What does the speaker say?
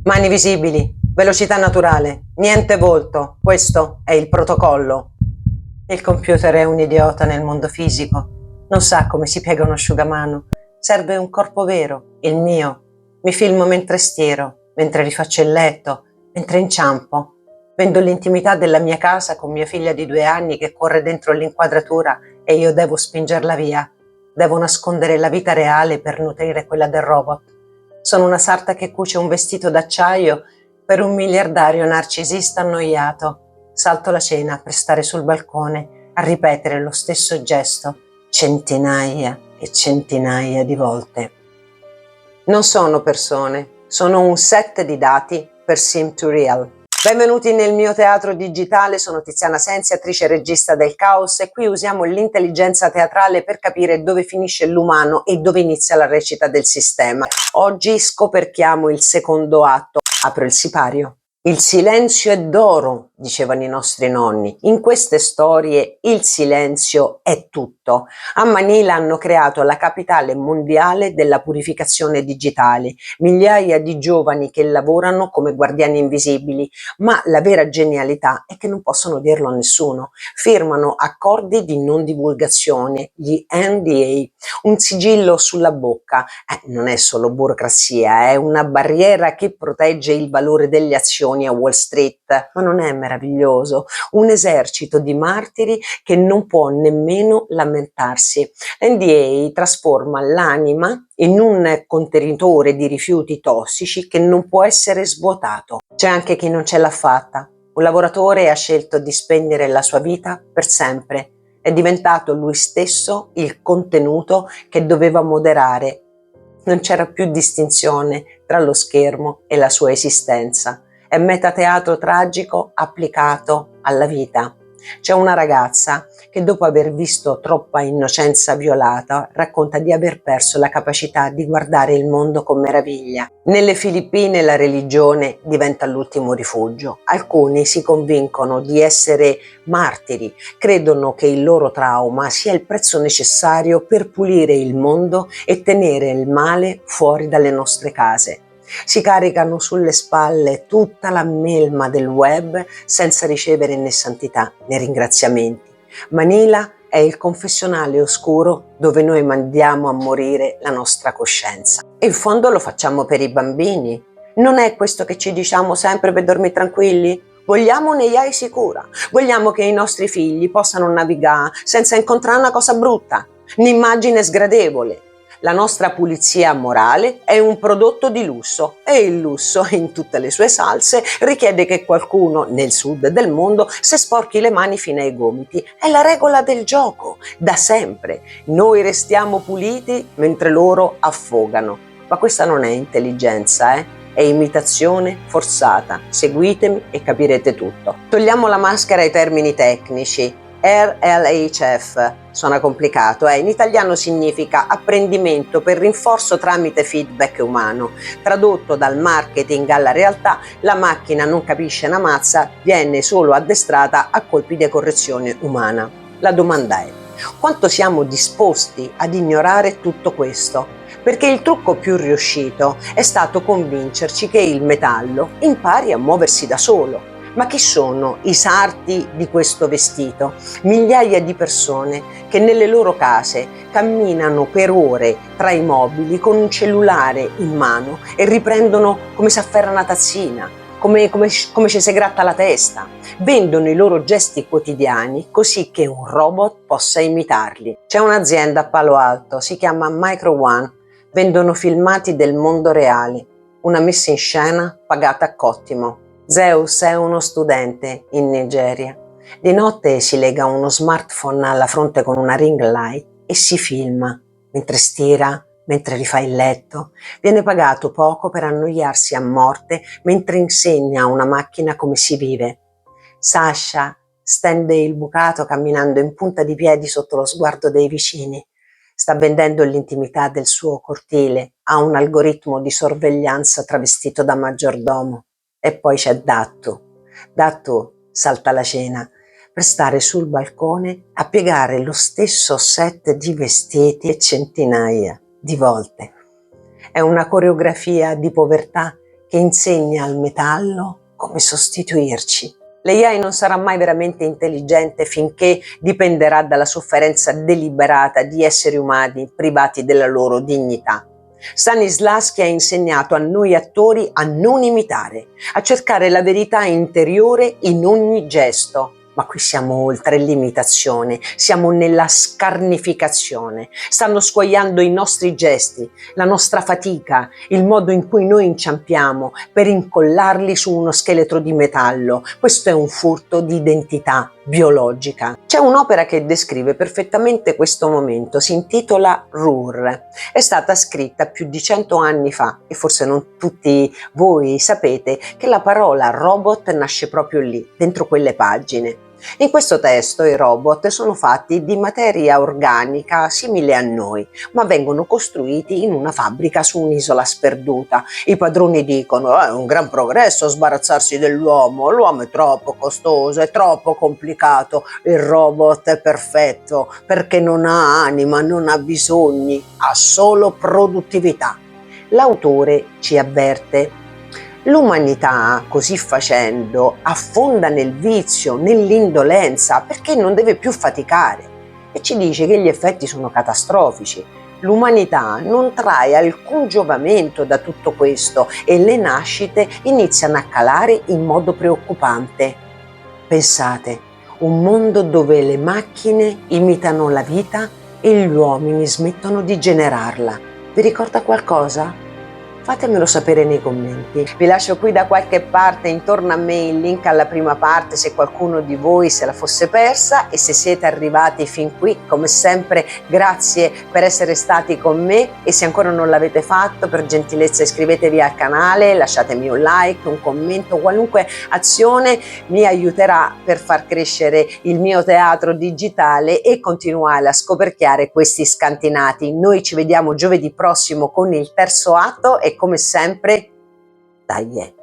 Mani visibili, velocità naturale, niente volto, questo è il protocollo. Il computer è un idiota nel mondo fisico, non sa come si piega un asciugamano, serve un corpo vero, il mio. Mi filmo mentre stiero, mentre rifaccio il letto, mentre inciampo. Vendo l'intimità della mia casa con mia figlia di 2 anni che corre dentro l'inquadratura e io devo spingerla via. Devo nascondere la vita reale per nutrire quella del robot. Sono una sarta che cuce un vestito d'acciaio per un miliardario narcisista annoiato. Salto la cena per stare sul balcone a ripetere lo stesso gesto centinaia e centinaia di volte. Non sono persone, sono un set di dati per Sim2Real. Benvenuti nel mio teatro digitale, sono Tiziana Sensi, attrice e regista del Caos, e qui usiamo l'intelligenza teatrale per capire dove finisce l'umano e dove inizia la recita del sistema. Oggi scoperchiamo il secondo atto. Apro il sipario. Il silenzio è d'oro, dicevano i nostri nonni. In queste storie il silenzio è tutto. A Manila hanno creato la capitale mondiale della purificazione digitale, migliaia di giovani che lavorano come guardiani invisibili, ma la vera genialità è che non possono dirlo a nessuno. Firmano accordi di non divulgazione, gli NDA, un sigillo sulla bocca. Non è solo burocrazia, è una barriera che protegge il valore delle azioni a Wall Street. Ma non è meraviglioso? Un esercito di martiri che non può nemmeno lamentarsi. L'NDA trasforma l'anima in un contenitore di rifiuti tossici che non può essere svuotato. C'è anche chi non ce l'ha fatta. Un lavoratore ha scelto di spegnere la sua vita per sempre. È diventato lui stesso il contenuto che doveva moderare. Non c'era più distinzione tra lo schermo e la sua esistenza. È metateatro tragico applicato alla vita. C'è una ragazza che dopo aver visto troppa innocenza violata racconta di aver perso la capacità di guardare il mondo con meraviglia. Nelle Filippine la religione diventa l'ultimo rifugio. Alcuni si convincono di essere martiri, credono che il loro trauma sia il prezzo necessario per pulire il mondo e tenere il male fuori dalle nostre case. Si caricano sulle spalle tutta la melma del web senza ricevere né santità né ringraziamenti. Manila è il confessionale oscuro dove noi mandiamo a morire la nostra coscienza. E in fondo lo facciamo per i bambini. Non è questo che ci diciamo sempre per dormire tranquilli? Vogliamo un'AI sicura, vogliamo che i nostri figli possano navigare senza incontrare una cosa brutta, un'immagine sgradevole. La nostra pulizia morale è un prodotto di lusso e il lusso, in tutte le sue salse, richiede che qualcuno nel sud del mondo si sporchi le mani fino ai gomiti. È la regola del gioco, da sempre. Noi restiamo puliti mentre loro affogano. Ma questa non è intelligenza, È imitazione forzata. Seguitemi e capirete tutto. Togliamo la maschera ai termini tecnici. RLHF, suona complicato, in italiano significa apprendimento per rinforzo tramite feedback umano. Tradotto dal marketing alla realtà, la macchina non capisce una mazza, viene solo addestrata a colpi di correzione umana. La domanda è: quanto siamo disposti ad ignorare tutto questo? Perché il trucco più riuscito è stato convincerci che il metallo impari a muoversi da solo. Ma chi sono i sarti di questo vestito? Migliaia di persone che nelle loro case camminano per ore tra i mobili con un cellulare in mano e riprendono come si afferra una tazzina, come ci si gratta la testa. Vendono i loro gesti quotidiani così che un robot possa imitarli. C'è un'azienda a Palo Alto, si chiama Micro One, vendono filmati del mondo reale, una messa in scena pagata a cottimo. Zeus è uno studente in Nigeria. Di notte si lega uno smartphone alla fronte con una ring light e si filma mentre stira, mentre rifà il letto. Viene pagato poco per annoiarsi a morte mentre insegna a una macchina come si vive. Sasha stende il bucato camminando in punta di piedi sotto lo sguardo dei vicini. Sta vendendo l'intimità del suo cortile a un algoritmo di sorveglianza travestito da maggiordomo. E poi c'è Dattu. Dattu salta la cena per stare sul balcone a piegare lo stesso set di vestiti centinaia di volte. È una coreografia di povertà che insegna al metallo come sostituirci. L'AI non sarà mai veramente intelligente finché dipenderà dalla sofferenza deliberata di esseri umani privati della loro dignità. Stanislavski ha insegnato a noi attori a non imitare, a cercare la verità interiore in ogni gesto. Ma qui siamo oltre l'imitazione, siamo nella scarnificazione. Stanno scuoiando i nostri gesti, la nostra fatica, il modo in cui noi inciampiamo per incollarli su uno scheletro di metallo. Questo è un furto di identità biologica. C'è un'opera che descrive perfettamente questo momento, si intitola Rur. È stata scritta più di 100 anni fa e forse non tutti voi sapete che la parola robot nasce proprio lì, dentro quelle pagine. In questo testo i robot sono fatti di materia organica simile a noi, ma vengono costruiti in una fabbrica su un'isola sperduta. I padroni dicono: è un gran progresso sbarazzarsi dell'uomo, l'uomo è troppo costoso, è troppo complicato, il robot è perfetto perché non ha anima, non ha bisogni, ha solo produttività. L'autore ci avverte: l'umanità, così facendo, affonda nel vizio, nell'indolenza, perché non deve più faticare. E ci dice che gli effetti sono catastrofici. L'umanità non trae alcun giovamento da tutto questo e le nascite iniziano a calare in modo preoccupante. Pensate, un mondo dove le macchine imitano la vita e gli uomini smettono di generarla. Vi ricorda qualcosa? Fatemelo sapere nei commenti. Vi lascio qui da qualche parte intorno a me il link alla prima parte se qualcuno di voi se la fosse persa, e se siete arrivati fin qui, come sempre, grazie per essere stati con me, e se ancora non l'avete fatto, per gentilezza iscrivetevi al canale, lasciatemi un like, un commento, qualunque azione mi aiuterà per far crescere il mio teatro digitale e continuare a scoperchiare questi scantinati. Noi ci vediamo giovedì prossimo con il terzo atto e come sempre, dai!